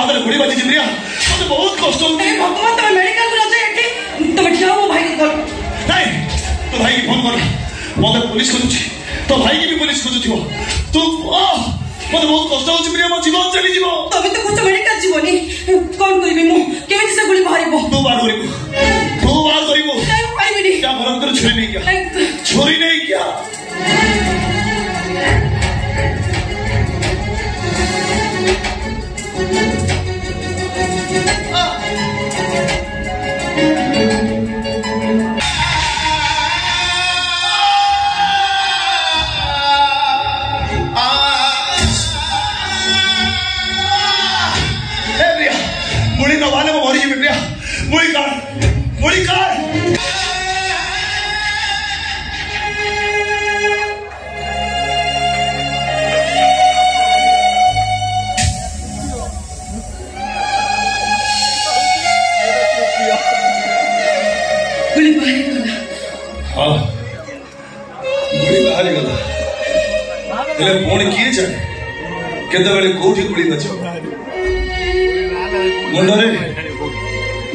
हाथ में गुड़ी बाजी प्रिया मत बहुत कष्ट भगवान तुम मेडिकल को जाए तुम ठिया मो भाई को नहीं तो भाई की फोन कर मत पुलिस खोजुची तो भाई की भी पुलिस खोजुथिबो तू मत बहुत कष्ट होची प्रिया मो जीवन चली जीवो तबे तो कुछ मेडिकल जीवनी कोन करबी मु केमिति से गुली बाहरिबो तू बार करिबो नहीं पाइबिनी क्या भयंकर छुरी नहीं क्या छुरी नहीं क्या केतबेले कोठी गुली बचो मुंडरे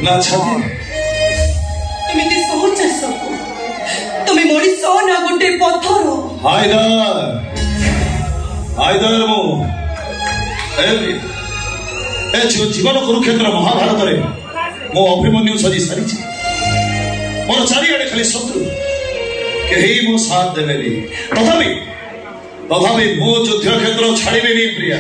ना छाती तुमिति सोच सको तुमे मोरी सो ना गुटे पत्थर आइदर मो ए जीवन कुरुक्षेत्र महाभारत रे मो अभिमन्यु सजी सारी मोर चारिआडे खाली शत्रु केही मो साथ देबेनी तथापि मो युद्ध क्षेत्र छाड़बेनी प्रिया